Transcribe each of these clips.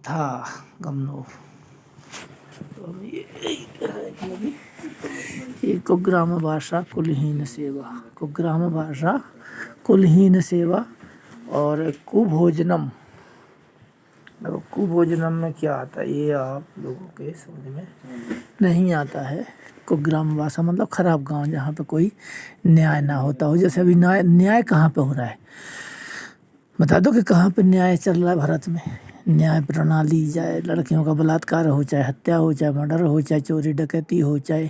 था गमनो। तो ये कुग्राम भाषा कुलहीन सेवा, कुग्राम भाषा कुलहीन सेवा और कुभोजनम। देखो कुभोजनम में क्या आता है ये आप लोगों के समझ में नहीं आता है। कुग्राम भाषा मतलब खराब गांव, जहाँ पे कोई न्याय ना होता हो। जैसे अभी न्याय कहाँ पे हो रहा है, बता दो कि कहाँ पे न्याय चल रहा है भारत में। न्याय प्रणाली, चाहे लड़कियों का बलात्कार हो, चाहे हत्या हो, चाहे मर्डर हो, चाहे चोरी डकैती हो, चाहे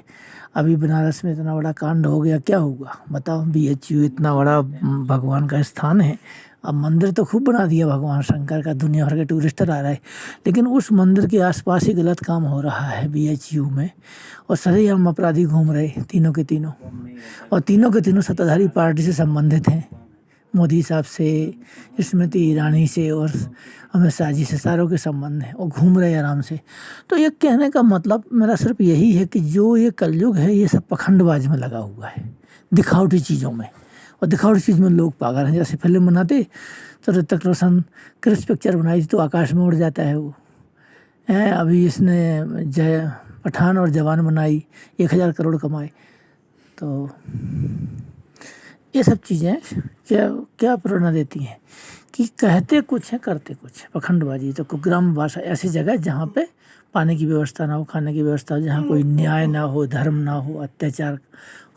अभी बनारस में इतना बड़ा कांड हो गया, क्या होगा बताओ। BHU इतना बड़ा भगवान का स्थान है, अब मंदिर तो खूब बना दिया भगवान शंकर का, दुनिया भर के टूरिस्टर आ रहा है, लेकिन उस मंदिर के आसपास ही गलत काम हो रहा है BHU में, और सरेआम अपराधी घूम रहे तीनों के तीनों, और तीनों के तीनों सत्ताधारी पार्टी से संबंधित हैं। मोदी साहब से, स्मृति ईरानी से और अमित शाह जी से, सारों के संबंध हैं और घूम रहे आराम से। तो ये कहने का मतलब मेरा सिर्फ यही है कि जो ये कलयुग है ये सब पखंडबाज में लगा हुआ है, दिखावटी चीज़ों में, और दिखावटी चीज़ में लोग पागल हैं। जैसे फिल्म बनाते तो ऋतिक रोशन क्रिस पिक्चर बनाई थी तो आकाश में उड़ जाता है वो है। अभी इसने पठान और जवान बनाई, 1000 करोड़ कमाए। तो ये सब चीज़ें क्या क्या प्रेरणा देती हैं कि कहते कुछ है करते कुछ है, पखंडबाजी। तो कुग्राम भाषा ऐसी जगह है जहाँ पे पानी की व्यवस्था ना हो, खाने की व्यवस्था हो, जहाँ कोई न्याय ना हो, धर्म ना हो, अत्याचार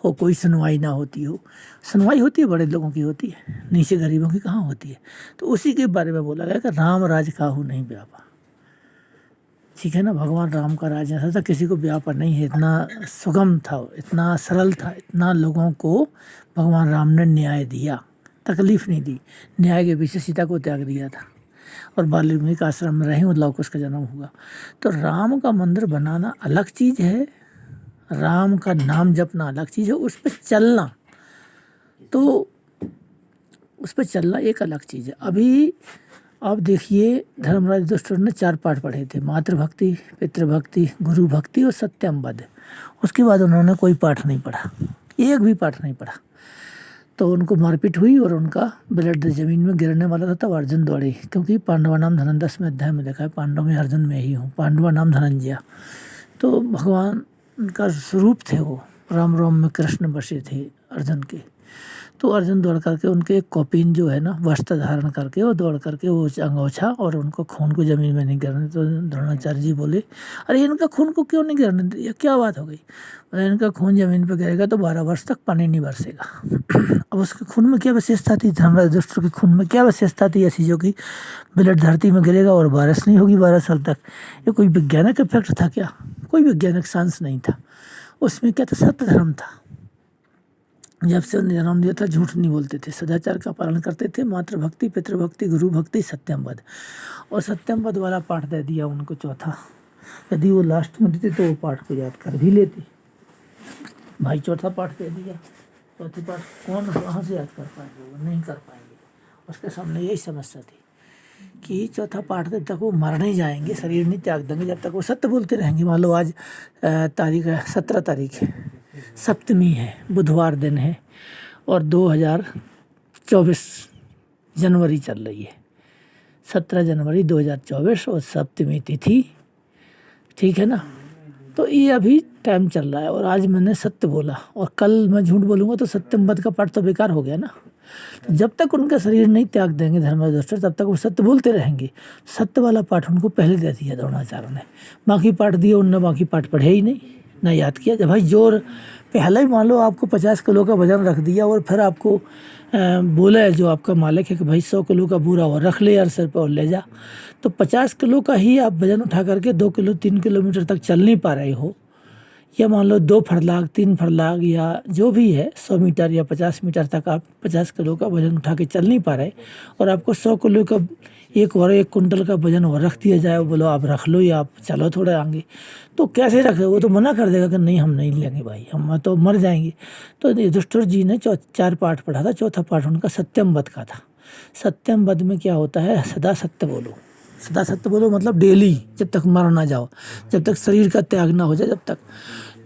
हो, कोई सुनवाई ना होती हो। सुनवाई होती है बड़े लोगों की होती है, नीचे गरीबों की कहाँ होती है। तो उसी के बारे में बोला गया कि राम राज काहू नहीं व्यापा। ठीक है ना, भगवान राम का राज ऐसा था, किसी को व्यापा नहीं है, इतना सुगम था, इतना सरल था, इतना लोगों को भगवान राम ने न्याय दिया, तकलीफ नहीं दी। न्याय के पीछे सीता को त्याग दिया था और वाल्मीकि आश्रम में रहे, मतलब उसका जन्म हुआ। तो राम का मंदिर बनाना अलग चीज़ है, राम का नाम जपना अलग चीज़ है, उस पर चलना, तो उस पर चलना एक अलग चीज़ है। अभी आप देखिए धर्मराज युधिष्ठिर ने 4 पाठ पढ़े थे, मातृभक्ति, पितृभक्ति, गुरु भक्ति और सत्यम वध। उसके बाद उन्होंने कोई पाठ नहीं पढ़ा, एक भी पाठ नहीं पढ़ा। तो उनको मारपीट हुई और उनका ब्लड ज़मीन में गिरने वाला था, तब अर्जुन दौड़े, क्योंकि पांडवा नाम धनंजय, 10वें अध्याय में देखा है, पांडव में अर्जुन में ही हूँ, पांडवा नाम धनंजय। तो भगवान का स्वरूप थे वो, राम राम में कृष्ण बसे थे अर्जुन के। तो अर्जुन दौड़ करके उनके एक कौपीन जो है ना, वस्त्र धारण करके वो दौड़ करके वो अंगोछा और उनको खून को ज़मीन में नहीं गिरने। तो द्रोणाचार्य जी बोले, अरे इनका खून को क्यों नहीं गिरने दिया, क्या बात हो गई। बोले इनका खून ज़मीन पर गिरेगा तो 12 वर्ष तक पानी नहीं बरसेगा। अब उसके खून में क्या विशेषता थी, धर्मराज युधिष्ठिर के खून में क्या विशेषता थी ऐसी जो कि ब्लड धरती में गिरेगा और बारिश नहीं होगी 12 साल तक। ये कोई वैज्ञानिक इफेक्ट था क्या, कोई वैज्ञानिक साइंस नहीं था उसमें, क्या था, सत्य धर्म था। जब से उन्हें जन्म दिया था झूठ नहीं बोलते थे, सदाचार का पालन करते थे, मातृभक्ति, पितृभक्ति, गुरु भक्ति, सत्यम वध। और सत्यम वध वाला पाठ दे दिया उनको चौथा, यदि वो लास्ट में देते तो वो पाठ को याद कर भी लेते। भाई चौथा पाठ दे दिया, चौथे पाठ कौन कहाँ से याद कर पाएंगे, वो नहीं कर पाएंगे। उसके सामने यही समस्या थी कि चौथा पाठ जब तक वो मर नहीं जाएंगे, शरीर नहीं त्याग देंगे, जब तक वो सत्य बोलते रहेंगे। मान लो आज तारीख है 17 तारीख है, सप्तमी है, बुधवार दिन है, और 2024 जनवरी चल रही है, 17 जनवरी 2024 और सप्तमी तिथि, ठीक है ना। तो ये अभी टाइम चल रहा है और आज मैंने सत्य बोला और कल मैं झूठ बोलूँगा तो सत्यम वध का पाठ तो बेकार हो गया ना। तो जब तक उनका शरीर नहीं त्याग देंगे धर्मराज युधिष्ठिर, तब तक वो सत्य बोलते रहेंगे। सत्य वाला पाठ उनको पहले दे दिया द्रोणाचार्य ने, बाकी पाठ दिए उनने, बाकी पाठ पढ़े ही नहीं, ना याद किया। जब भाई जोर पहले ही मान लो आपको 50 किलो का वजन रख दिया और फिर आपको बोला है जो आपका मालिक है कि भाई 100 किलो का बोरा और रख ले यार सिर पर और ले जा, तो 50 किलो का ही आप वजन उठा करके 2 किलो 3 किलोमीटर तक चल नहीं पा रहे हो, या मान लो 2 फरलांग 3 फरलांग या जो भी है 100 मीटर या 50 मीटर तक आप 50 किलो का वजन उठा के चल नहीं पा रहे, और आपको 100 किलो का 1 कुंटल का वजन और रख दिया जाए, बोलो आप रख लो या आप चलो थोड़ा आगे, तो कैसे रखे, वो तो मना कर देगा कि नहीं हम नहीं लेंगे भाई, हम तो मर जाएंगे। तो युधिष्ठिर जी ने 4 पाठ पढ़ा था, चौथा पाठ उनका सत्यम वध का था। सत्यम वध में क्या होता है, सदा सत्य बोलो, सदा सत्य बोलो मतलब डेली, जब तक मर ना जाओ, जब तक शरीर का त्याग ना हो जाए, जब तक।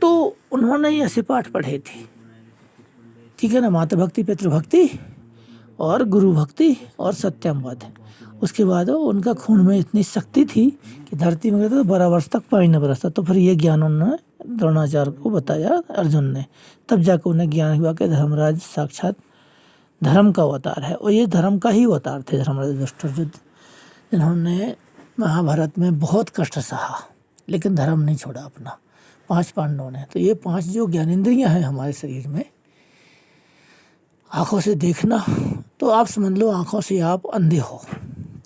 तो उन्होंने ये ऐसे पाठ पढ़े थे, ठीक है ना, मातृभक्ति, पितृभक्ति और गुरु भक्ति और सत्यम वध। उसके बाद उनका खून में इतनी शक्ति थी कि धरती में गिरता तो 12 वर्ष तक पानी न बरसता। तो फिर ये ज्ञान उन्होंने द्रोणाचार्य को बताया अर्जुन ने, तब जाकर उन्हें ज्ञान हुआ कि धर्मराज साक्षात धर्म का अवतार है। और ये धर्म का ही अवतार थे धर्मराज युधिष्ठिर, जिन्होंने महाभारत में बहुत कष्ट सहा लेकिन धर्म नहीं छोड़ा अपना, 5 पांडवों ने। तो ये 5 जो ज्ञानेंद्रियां हैं हमारे शरीर में, आँखों से देखना, तो आप समझ लो आँखों से आप अंधे हो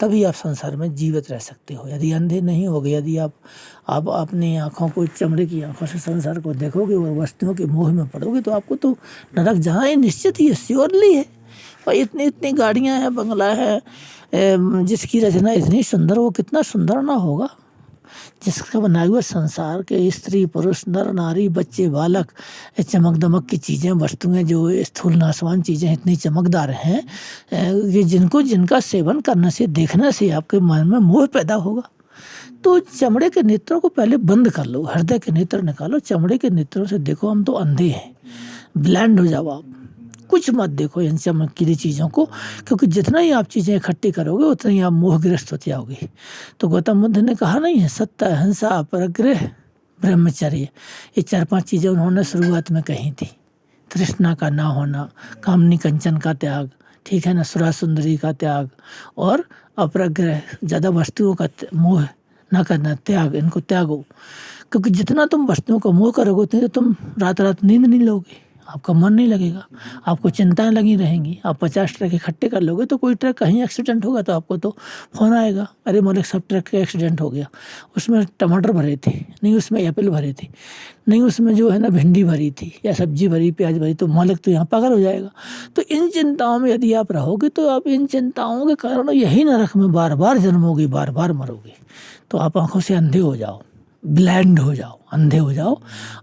तभी आप संसार में जीवित रह सकते हो। यदि अंधे नहीं होगे, यदि आप अपनी आँखों को, चमड़े की आँखों से संसार को देखोगे और वस्तुओं के मोह में पड़ोगे तो आपको तो नरक जाना ही निश्चित ही है, श्योरली है। और इतनी इतनी गाड़ियाँ हैं, बंगला है, जिसकी रचना इतनी सुंदर, वो कितना सुंदर ना होगा। जिसका बनाए हुए संसार के स्त्री पुरुष नर नारी बच्चे बालक, चमक दमक की चीज़ें, वस्तुएं, जो स्थूल नाशवान चीज़ें इतनी चमकदार हैं कि जिनका सेवन करने से, देखने से आपके मन में मोह पैदा होगा। तो चमड़े के नेत्रों को पहले बंद कर लो, हृदय के नेत्र निकालो, चमड़े के नेत्रों से देखो। हम तो अंधे हैं, ब्लाइंड हो जाओ आप, कुछ मत देखो इन चमकीली चीज़ों को, क्योंकि जितना ही आप चीज़ें इकट्ठी करोगे उतना ही आप मोहग्रस्त हो जाओगे। तो गौतम बुद्ध ने कहा नहीं है, सत्य, अहिंसा, परिग्रह, ब्रह्मचर्य, ये 4-5 चीज़ें उन्होंने शुरुआत में कही थी। तृष्णा का ना होना, कामनी कंचन का त्याग, ठीक है ना, सुरा सुंदरी का त्याग, और अपरिग्रह, ज़्यादा वस्तुओं का मोह ना करना, त्याग, इनको त्यागो। क्योंकि जितना तुम वस्तुओं का मोह करोगे उतनी तो तुम रात रात नींद नहीं लोगे, आपका मन नहीं लगेगा, आपको चिंताएं लगी रहेंगी। आप 50 ट्रक इकट्ठे कर लोगे तो कोई ट्रक कहीं एक्सीडेंट होगा तो आपको तो फ़ोन आएगा, अरे मलिक सब ट्रक का एक्सीडेंट हो गया, उसमें टमाटर भरे थे नहीं, उसमें एप्पल भरे थे नहीं, उसमें जो है ना भिंडी भरी थी या सब्जी भरी, प्याज भरी, तो मालिक तो यहाँ पागल हो जाएगा। तो इन चिंताओं में यदि आप रहोगे तो आप इन चिंताओं के कारण यही नरक में बार बार जन्मोगे, बार बार मरोगे। तो आप आंखों से अंधे हो जाओ, ब्लाइंड हो जाओ, अंधे हो जाओ।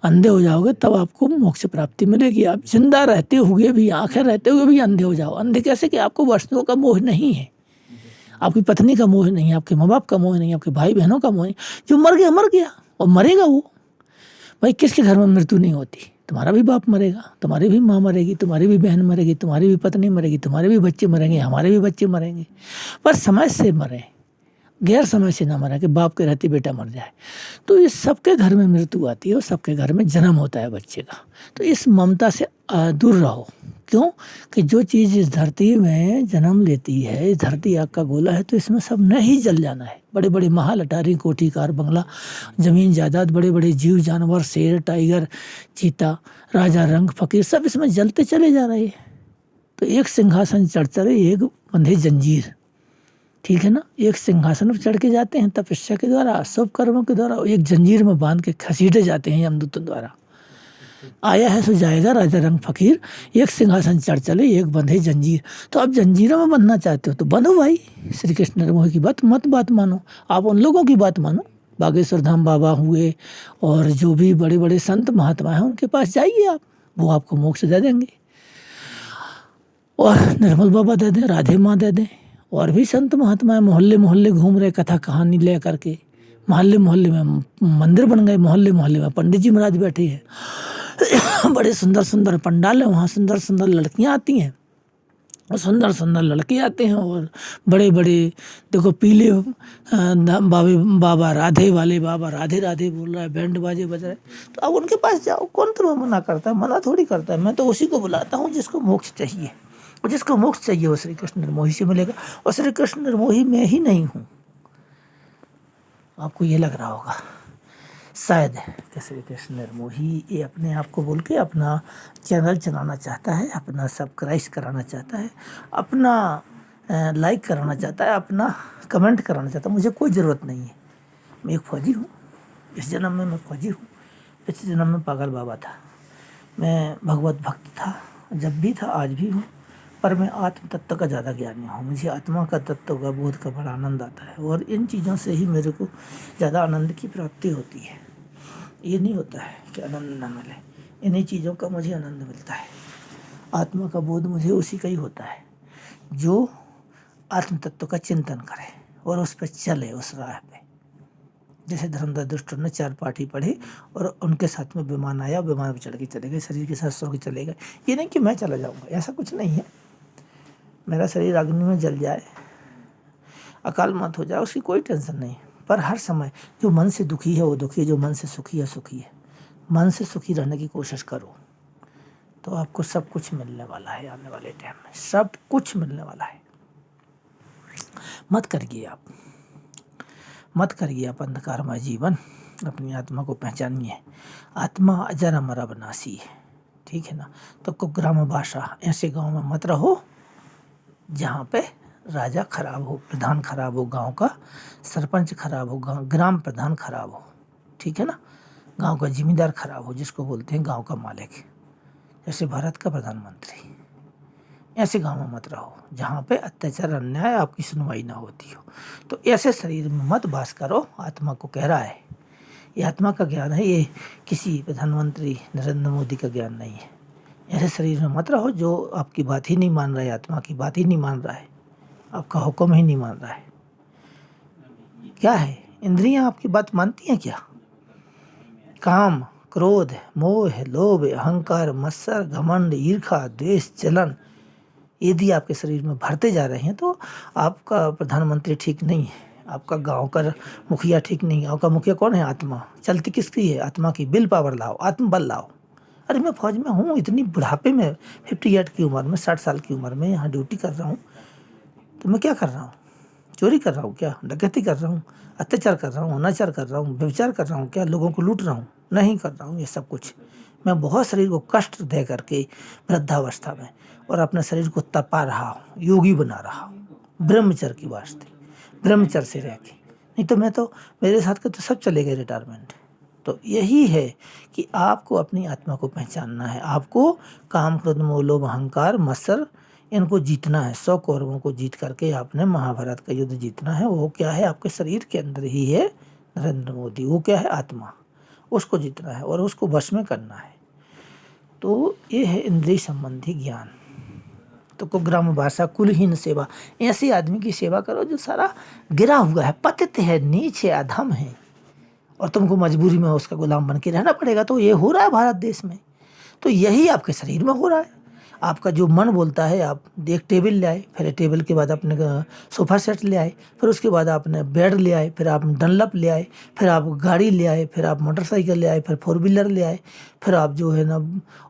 अंधे हो जाओगे तब आपको मोक्ष प्राप्ति मिलेगी। आप जिंदा रहते हुए भी, आंखें रहते हुए भी अंधे हो जाओ। अंधे कैसे? कि आपको वस्तुओं का मोह नहीं है, आपकी पत्नी का मोह नहीं है, आपके माँ बाप का मोह नहीं है, आपके भाई बहनों का मोह नहीं। जो मर गया मर गया, और मरेगा वो। भाई किसके घर में मृत्यु नहीं होती? तुम्हारा भी बाप मरेगा, तुम्हारी भी माँ मरेगी, तुम्हारी भी बहन मरेगी, तुम्हारी भी पत्नी मरेगी, तुम्हारे भी बच्चे मरेंगे, हमारे भी बच्चे मरेंगे। पर समय से मरे, गैर समय से ना मरा कि बाप के रहते बेटा मर जाए। तो इस सबके घर में मृत्यु आती है और सबके घर में जन्म होता है बच्चे का। तो इस ममता से दूर रहो। क्यों? कि जो चीज़ इस धरती में जन्म लेती है, इस धरती आग का गोला है, तो इसमें सब न ही जल जाना है। बड़े बड़े महल, अटारी, कोठी, कार, बंगला, ज़मीन जायदाद, बड़े बड़े जीव जानवर, शेर, टाइगर, चीता, राजा, रंग, फकीर, सब इसमें जलते चले जा रहे हैं। तो एक सिंहासन चढ़ चढ़े एक बंधे जंजीर, ठीक है ना। एक सिंहासन पर चढ़ के जाते हैं तपस्या के द्वारा, सब कर्मों के द्वारा, एक जंजीर में बांध के घसीटे जाते हैं यमदूतों द्वारा। आया है सो जाएगा, राजा रंग फकीर, एक सिंहासन चढ़ चले एक बंधे जंजीर। तो आप जंजीरों में बंधना चाहते हो तो बंधो भाई, श्री कृष्ण निर्मोही की बात मानो। आप उन लोगों की बात मानो, बागेश्वर धाम बाबा हुए और जो भी बड़े बड़े संत महात्मा हैं उनके पास जाइए आप, वो आपको मोक्ष दे देंगे। और निर्मल बाबा दे दें, राधे माँ दे दें, और भी संत महात्मा मोहल्ले मोहल्ले घूम रहे कथा कहानी ले करके। मोहल्ले मोहल्ले में मंदिर बन गए, मोहल्ले मोहल्ले में पंडित जी महाराज बैठे हैं। बड़े सुंदर सुंदर पंडाल है, वहाँ सुंदर सुंदर लड़कियाँ आती हैं और सुंदर सुंदर लड़के आते हैं। और बड़े बड़े देखो पीले बाबा राधे वाले, बाबा राधे राधे बोल रहा है, बैंड बाजे बज रहे हैं। तो अब उनके पास जाओ, कौन तुम्हें मना करता है? मना थोड़ी करता है। मैं तो उसी को बुलाता हूँ जिसको मोक्ष चाहिए, और जिसको मोक्ष चाहिए वो श्री कृष्ण निर्मोही से मिलेगा। और श्री कृष्ण निर्मोही मैं ही नहीं हूँ, आपको ये लग रहा होगा शायद कि श्री कृष्ण निर्मोही ये अपने आप को बोल के अपना चैनल चलाना चाहता है, अपना सब्सक्राइब कराना चाहता है, अपना लाइक कराना चाहता है, अपना कमेंट कराना चाहता है। मुझे कोई ज़रूरत नहीं है। मैं एक फौजी हूँ, इस जन्म में मैं फौजी हूँ, पिछले जन्म में पागल बाबा था, मैं भगवत भक्त था, जब भी था आज भी हूँ। पर मैं आत्म तत्व का ज़्यादा ज्ञानी हूँ। मुझे आत्मा का तत्व का बोध का बड़ा आनंद आता है, और इन चीज़ों से ही मेरे को ज़्यादा आनंद की प्राप्ति होती है। ये नहीं होता है कि आनंद ना मिले, इन्हीं चीज़ों का मुझे आनंद मिलता है। आत्मा का बोध मुझे उसी का ही होता है जो आत्म तत्व का चिंतन करे और उस पर चले, उस राह पे। जैसे धर्मदास दुष्ट ने 4 पाठी पढ़े और उनके साथ में विमान आया, विमान पर चढ़ के चले गए, शरीर के साथ सो के चले गए। ये नहीं कि मैं चला जाऊँगा, ऐसा कुछ नहीं है। मेरा शरीर अग्नि में जल जाए, अकाल मौत हो जाए उसकी कोई टेंशन नहीं, पर हर समय जो मन से दुखी है वो दुखी है, जो मन से सुखी है सुखी है। मन से सुखी रहने की कोशिश करो तो आपको सब कुछ मिलने वाला है। आने वाले टाइम में सब कुछ मिलने वाला है। मत करिए आप अंधकारमय जीवन। अपनी आत्मा को पहचानिए। आत्मा अजर अमर अविनाशी है, ठीक है ना। तो कुग्राम भाषा, ऐसे गांव में मत रहो जहाँ पे राजा खराब हो, प्रधान खराब हो, गांव का सरपंच खराब हो, ग्राम प्रधान खराब हो, ठीक है ना। गांव का जिम्मेदार खराब हो, जिसको बोलते हैं गांव का मालिक, जैसे भारत का प्रधानमंत्री। ऐसे गांव में मत रहो जहाँ पे अत्याचार अन्याय आपकी सुनवाई ना होती हो। तो ऐसे शरीर में मत वास करो। आत्मा को कह रहा है, ये आत्मा का ज्ञान है, ये किसी प्रधानमंत्री नरेंद्र मोदी का ज्ञान नहीं है। ऐसे शरीर में मत रहो जो आपकी बात ही नहीं मान रहा है, आत्मा की बात ही नहीं मान रहा है, आपका हुक्म ही नहीं मान रहा है। क्या है, इंद्रियां आपकी बात मानती हैं क्या? काम, क्रोध, मोह, लोभ, अहंकार, मत्सर, घमंड, ईर्ष्या, द्वेष, जलन यदि आपके शरीर में भरते जा रहे हैं तो आपका प्रधानमंत्री ठीक नहीं है, आपका गांव का मुखिया ठीक नहीं है। गांव का मुखिया कौन है? आत्मा। चलती किसकी है? आत्मा की। विल पावर लाओ, आत्मबल लाओ। अरे मैं फौज में हूँ, इतनी बुढ़ापे में 58 की उम्र में, 60 साल की उम्र में यहाँ ड्यूटी कर रहा हूँ, तो मैं क्या कर रहा हूँ? चोरी कर रहा हूँ क्या? डकैती कर रहा हूँ? अत्याचार कर रहा हूँ? अनाचार कर रहा हूँ? व्यभिचार कर रहा हूँ क्या? लोगों को लूट रहा हूँ? नहीं कर रहा हूँ ये सब कुछ। मैं बहुत शरीर को कष्ट दे करके वृद्धावस्था में और अपने शरीर को तपा रहा हूँ, योगी बना रहा हूँ, ब्रह्मचर्य की वास्ते, ब्रह्मचर्य से रह के। नहीं तो मैं तो, मेरे साथ के तो सब चले गए रिटायरमेंट। तो यही है कि आपको अपनी आत्मा को पहचानना है। आपको काम, क्रोध, मोह, लोभ, अहंकार, मत्सर इनको जीतना है। 100 कौरवों को जीत करके आपने महाभारत का युद्ध जीतना है। वो क्या है? आपके शरीर के अंदर ही है नरेंद्र मोदी। वो क्या है? आत्मा। उसको जीतना है और उसको वश में करना है। तो ये है इंद्रिय संबंधी ज्ञान। तो कुग्राम भाषा, कुलहीन सेवा। ऐसे आदमी की सेवा करो जो सारा गिरा हुआ है, पतित है, नीच है, अधम है, और तुमको मजबूरी में उसका गुलाम बन के रहना पड़ेगा। तो ये हो रहा है भारत देश में। तो यही आपके शरीर में हो रहा है। आपका जो मन बोलता है, आप एक टेबल ले आए, फिर टेबल के बाद अपने सोफ़ा सेट ले आए, फिर उसके बाद आपने बेड ले आए, फिर आप डनलप ले आए, फिर आप गाड़ी ले आए, फिर आप मोटरसाइकिल ले आए, फिर 4 व्हीलर ले आए, फिर आप जो है ना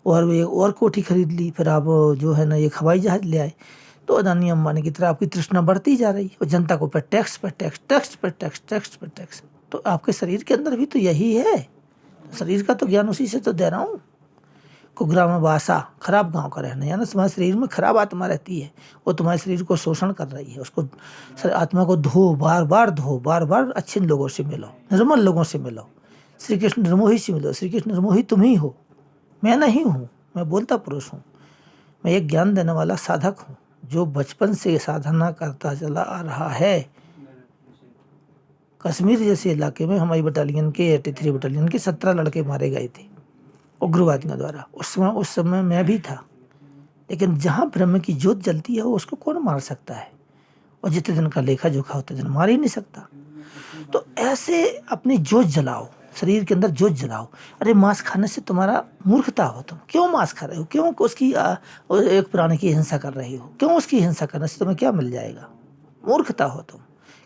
और कोठी खरीद ली, फिर आप जो है ना एक हवाई जहाज़ ले आए। तो अदानी अंबानी की तरह आपकी तृष्णा बढ़ती जा रही और जनता को पे टैक्स पे टैक्स, टैक्स पे टैक्स, टैक्स पे टैक्स। तो आपके शरीर के अंदर भी तो यही है। शरीर का तो ज्ञान उसी से तो दे रहा हूँ। कुग्राम वासा, खराब गांव का रहना, यानी तुम्हारे शरीर में खराब आत्मा रहती है, वो तुम्हारे शरीर को शोषण कर रही है। उसको, आत्मा को धो, बार बार धो, बार बार अच्छे लोगों से मिलो, निर्मल लोगों से मिलो। श्री कृष्ण निर्मोही से मिलो। श्री कृष्ण निर्मोही तुम ही हो, मैं नहीं हूँ। मैं बोलता पुरुष हूँ। मैं एक ज्ञान देने वाला साधक हूँ जो बचपन से साधना करता चला आ रहा है। कश्मीर जैसे इलाके में हमारी बटालियन के 83 बटालियन के 17 लड़के मारे गए थे उग्रवादियों द्वारा। उस समय मैं भी था। लेकिन जहाँ ब्रह्म की ज्योत जलती है उसको कौन मार सकता है? और जितने दिन का लेखा जोखा उतने दिन मार ही नहीं सकता। तो ऐसे अपनी ज्योत जलाओ, शरीर के अंदर ज्योत जलाओ। अरे मांस खाने से तुम्हारा मूर्खता हो, तुम क्यों मांस खा रहे हो? क्यों उसकी एक प्राणी की हिंसा कर रही हो? क्यों उसकी हिंसा करने से तुम्हें क्या मिल जाएगा? मूर्खता हो तुम।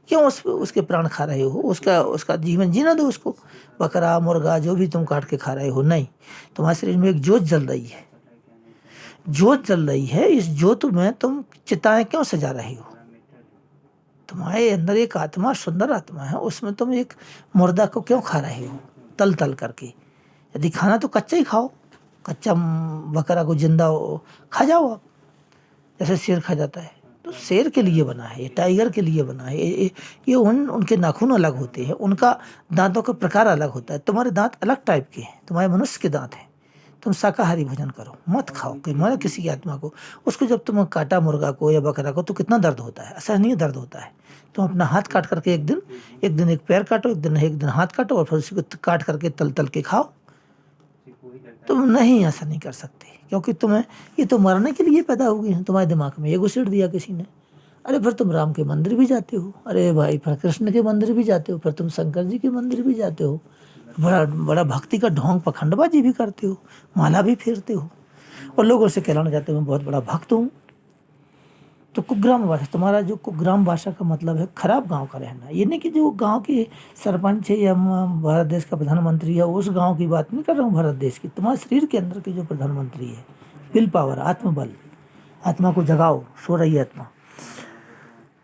क्यों उसके प्राण खा रहे हो? उसका जीवन जीना दो उसको। बकरा, मुर्गा जो भी तुम काट के खा रहे हो, नहीं। तुम्हारे शरीर में एक ज्योत जल रही है, ज्योत जल रही है। इस ज्योत में तुम चिताएं क्यों सजा रही हो? तुम्हारे अंदर एक आत्मा, सुंदर आत्मा है, उसमें तुम एक मुर्दा को क्यों खा रहे हो तल तल करके? यदि खाना तो कच्चा ही खाओ, कच्चा बकरा को जिंदा खा जाओ आप, जैसे शेर खा जाता है। तो शेर के लिए बना है, टाइगर के लिए बना है। ये उनके नाखून अलग होते हैं, उनका दांतों का प्रकार अलग होता है। तुम्हारे दांत अलग टाइप के हैं, तुम्हारे मनुष्य के दांत हैं। तुम शाकाहारी भोजन करो, मत खाओ कि मारे किसी की आत्मा को। उसको जब तुम काटा मुर्गा को या बकरा को तो कितना दर्द होता है, असहनीय दर्द होता है। तुम अपना हाथ काट करके एक दिन एक पैर काटो, एक दिन हाथ काटो और फिर उसको काट करके तल तल के खाओ। तुम नहीं, ऐसा नहीं कर सकते, क्योंकि तुम्हें ये तो मरने के लिए पैदा हो गई है। तुम्हारे दिमाग में ये घुसेड़ दिया किसी ने। अरे फिर तुम राम के मंदिर भी जाते हो, अरे भाई फिर कृष्ण के मंदिर भी जाते हो, फिर तुम शंकर जी के मंदिर भी जाते हो, बड़ा बड़ा भक्ति का ढोंग पखंडबाजी भी करते हो, माला भी फेरते हो और लोगों से कहलाना चाहते हो मैं बहुत बड़ा भक्त हूँ। तो कुग्राम भाषा, तुम्हारा जो कुग्राम भाषा का मतलब है खराब गांव का रहना। ये नहीं कि जो गांव के सरपंच है या भारत देश का प्रधानमंत्री है उस गांव की बात नहीं कर रहा हूँ, भारत देश की, तुम्हारे शरीर के अंदर की जो प्रधानमंत्री है, विल पावर, आत्मबल, आत्मा को जगाओ, सो रही आत्मा।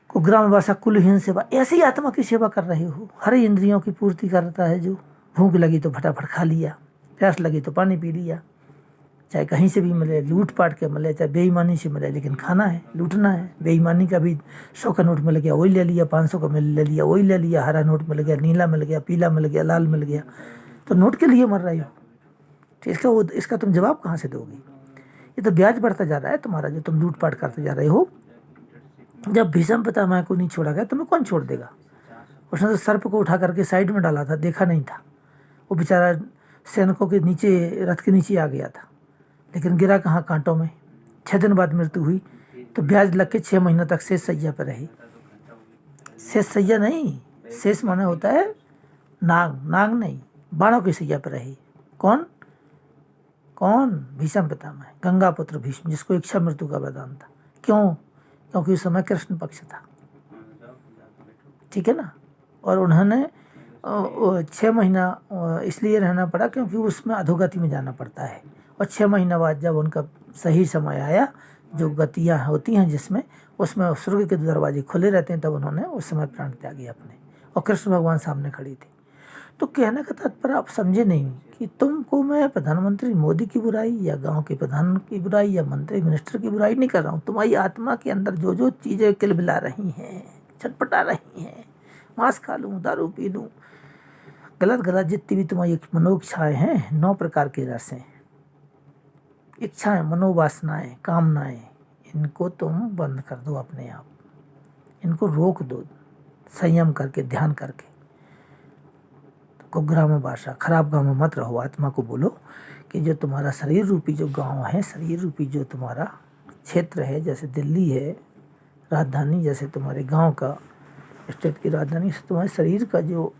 कुग्राम भाषा कुलहीन सेवा, ऐसी आत्मा की सेवा कर रहे हो। हर इंद्रियों की पूर्ति करता है जो, भूख लगी तो फटाफट खा लिया, प्यास लगी तो पानी पी लिया, चाहे कहीं से भी मिले, लूट पाट के मिले, चाहे बेईमानी से मिले, लेकिन खाना है, लूटना है। बेईमानी का भी 100 का नोट मिल गया वही ले लिया, 500 का मिल ले लिया वही ले लिया, हरा नोट मिल गया, नीला मिल गया, पीला मिल गया, लाल मिल गया, तो नोट के लिए मर रहे हो। तो इसका तुम जवाब कहाँ से दोगे? ये तो ब्याज बढ़ता जा रहा है तुम्हारा, जो तुम लूट पाट करते जा रहे हो। जब भीष्म पितामह को नहीं छोड़ा गया, तुम्हें कौन छोड़ देगा? उसने तो सर्प को उठा करके साइड में डाला था, देखा नहीं था, वो बेचारा सैनिकों के नीचे, रथ के नीचे आ गया था, लेकिन गिरा कहाँ? कांटों में। 6 दिन बाद मृत्यु हुई, तो ब्याज लग के 6 महीनों तक शेष सैया पर रही। शेष सैया नहीं, शेष माने होता है नाग, नाग नहीं, बाणों की सैया पर रही। कौन? भीष्म पितामह, गंगा पुत्र भीष्म, जिसको इच्छा मृत्यु का वरदान था। क्यों? क्योंकि उस समय कृष्ण पक्ष था, ठीक है ना। और उन्होंने 6 महीना इसलिए रहना पड़ा क्योंकि उसमें अधोगति में जाना पड़ता है, और 6 महीना बाद जब उनका सही समय आया, जो गतियाँ होती हैं जिसमें, उसमें स्वर्ग के दरवाजे खुले रहते हैं, तब उन्होंने उस समय प्राण त्यागे अपने, और कृष्ण भगवान सामने खड़ी थी। तो कहने का तात्पर्य आप समझे नहीं कि तुमको मैं प्रधानमंत्री मोदी की बुराई या गांव के प्रधान की बुराई या मंत्री मिनिस्टर की बुराई नहीं कर रहा हूँ। तुम्हारी आत्मा के अंदर जो जो चीज़ें किलबिला रही हैं, छटपटा रही हैं, मांस खा लूँ, दारू पी लूँ, गलत गलत जितनी भी तुम्हारी मनोइच्छाएँ हैं, 9 प्रकार के रस हैं, इच्छाएं, मनोवासनाएं, कामनाएं, इनको तुम बंद कर दो अपने आप, इनको रोक दो संयम करके, ध्यान करके। कुग्राम भाषा, खराब गाँव में मत रहो। आत्मा को बोलो कि जो तुम्हारा शरीर रूपी जो गांव है, शरीर रूपी जो तुम्हारा क्षेत्र है, जैसे दिल्ली है राजधानी, जैसे तुम्हारे गांव का, स्टेट की राजधानी, तुम्हारे शरीर का जो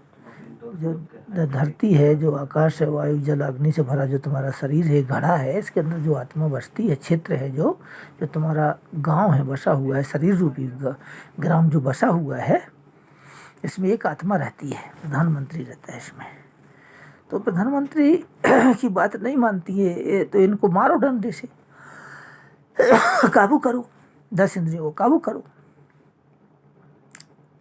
धरती है, जो आकाश है, वायु जल अग्नि से भरा जो तुम्हारा शरीर है, घड़ा है, इसके अंदर जो आत्मा बसती है, क्षेत्र है, जो तुम्हारा गांव है, बसा हुआ है, शरीर रूपी ग्राम जो बसा हुआ है, इसमें एक आत्मा रहती है, प्रधानमंत्री रहता है इसमें। तो प्रधानमंत्री की बात नहीं मानती है, तो इनको मारो डंडे से, काबू करो, 10 इंद्रियों को काबू करो।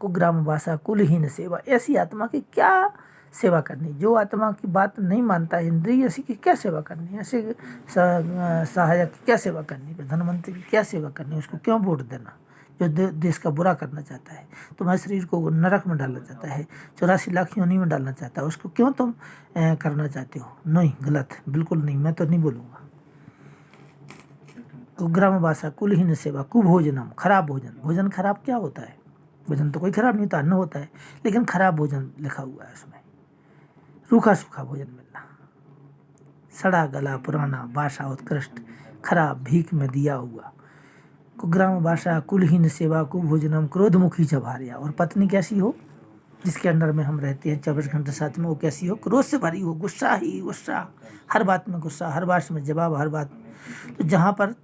कुग्राम भाषा कुलहीन सेवा, ऐसी आत्मा की क्या सेवा करनी? जो आत्मा की बात नहीं मानता इंद्रिय, ऐसी की क्या सेवा करनी? ऐसे सहायक की क्या सेवा करनी? प्रधानमंत्री की क्या सेवा करनी? उसको क्यों वोट देना? जो देश का बुरा करना चाहता है, तुम्हारे शरीर को नरक में डालना चाहता है, 84 लाख योनि में डालना चाहता है, उसको क्यों तुम करना चाहते हो? नहीं, गलत, बिल्कुल नहीं, मैं तो नहीं बोलूँगा। कुग्राम भाषा कुलहीन सेवा, कुभोजनम, खराब भोजन। भोजन खराब क्या होता है? भोजन तो कोई खराब नहीं होता, अन्न होता है, लेकिन खराब भोजन लिखा हुआ है उसमें। रूखा सूखा भोजन मिलना, सड़ा गला पुराना, भाषा उत्कृष्ट, खराब, भीख में दिया हुआ। कुग्राम भाषा कुलहीन सेवा, कुभोजनम, क्रोधमुखी चभारिया। और पत्नी कैसी हो? जिसके अंडर में हम रहते हैं 24 घंटे साथ में, वो कैसी हो? क्रोध से भरी हो, गुस्सा ही गुस्सा, हर बात में गुस्सा, हर बात में जवाब, हर बात। तो जहाँ पर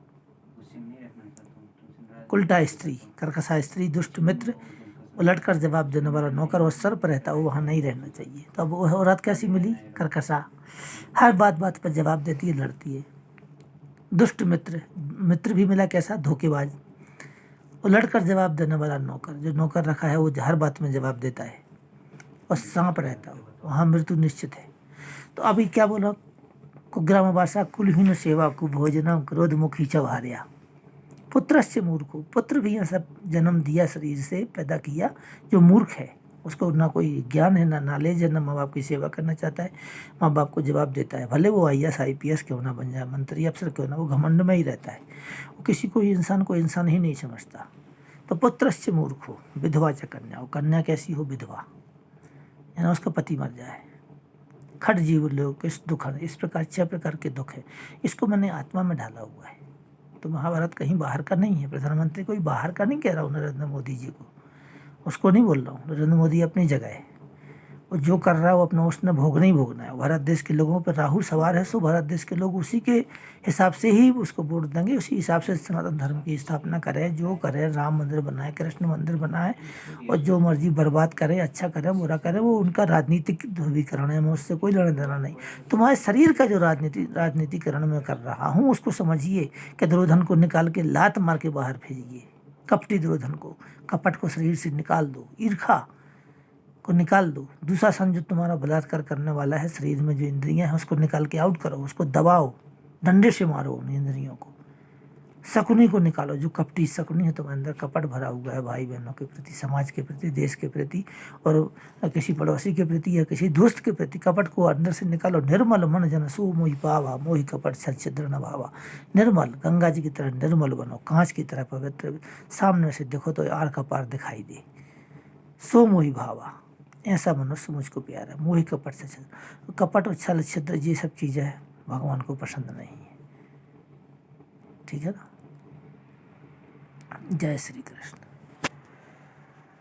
उल्टा स्त्री, कर्कशा स्त्री, दुष्ट मित्र, उलट कर जवाब देने वाला नौकर और सर पर रहता, वो वहाँ नहीं रहना चाहिए। तो अब वो औरत कैसी मिली? कर्कशा, हर बात पर जवाब देती है, लड़ती है। दुष्ट मित्र, मित्र भी मिला कैसा? धोखेबाज, उलट कर जवाब देने वाला नौकर, जो नौकर रखा है वो हर बात में जवाब देता है, और सांप रहता है, वहाँ मृत्यु निश्चित है। तो अभी क्या बोला? कुग्राम भाषा कुलहीन सेवा, कुभोजनम, क्रोधमुखी चौहार्या। पुत्रस्य मूर्खो, पुत्र भी सब जन्म दिया, शरीर से पैदा किया, जो मूर्ख है, उसको ना कोई ज्ञान है, ना नॉलेज है, ना माँ बाप की सेवा करना चाहता है, माँ बाप को जवाब देता है, भले वो IAS IPS क्यों ना बन जाए, मंत्री अफसर क्यों ना, वो घमंड में ही रहता है, वो किसी को इंसान को इंसान ही नहीं समझता। तो पुत्रस्य मूर्खो, विधवा च कन्या, कन्या कैसी हो? विधवा, यानी उसका पति मर जाए। खट जीव लोग इस दुख, इस प्रकार 6 प्रकार के दुख है, इसको मैंने आत्मा में ढाला हुआ है। तो महाभारत कहीं बाहर का नहीं है, प्रधानमंत्री कोई बाहर का नहीं कह रहा हूँ नरेंद्र मोदी जी को, उसको नहीं बोल रहा हूँ। नरेंद्र मोदी अपनी जगह है, और जो कर रहा है वो अपना उसने भोगना ही भोगना है। भारत देश के लोगों पर राहु सवार है, सो भारत देश के लोग उसी के हिसाब से ही उसको वोट देंगे, उसी हिसाब से सनातन धर्म की स्थापना करे, जो करे, राम मंदिर बनाए, कृष्ण मंदिर बनाए, और जो मर्जी बर्बाद करे, अच्छा करे, बुरा करे, वो उनका राजनीतिक ध्रुवीकरण है। मैं उससे कोई लेना देना नहीं। तुम्हारे शरीर का जो राजनीतिकरण मैं कर रहा हूँ उसको समझिए कि दुर्योधन को निकाल के लात मार के बाहर भेजिए, कपटी दुर्योधन को, कपट को शरीर से निकाल दो, ईर्खा को निकाल दो। दुशासन जो तुम्हारा बलात्कार करने वाला है, शरीर में जो इंद्रियां हैं उसको निकाल के आउट करो, उसको दबाओ, डंडे से मारो उन इंद्रियों को। शकुनी को निकालो, जो कपटी शकुनी है, तुम्हारे अंदर कपट भरा हुआ है भाई बहनों के प्रति, समाज के प्रति, देश के प्रति, और किसी पड़ोसी के प्रति या किसी दोस्त के प्रति। कपट को अंदर से निकालो। निर्मल मन जन सो मोहि पावा, मोहि कपट छल छिद्र न भावा। निर्मल, गंगा जी की तरह निर्मल बनो, कांच की तरह पवित्र, सामने से देखो तो आर का पार दिखाई दे। सो मोहि भावा, ऐसा मनुष्य मुझको प्यारा है। मोहि कपट से छिद्र, कपट और छल छिद्र ये सब चीज़ें भगवान को पसंद नहीं है। ठीक है ना। जय श्री कृष्ण।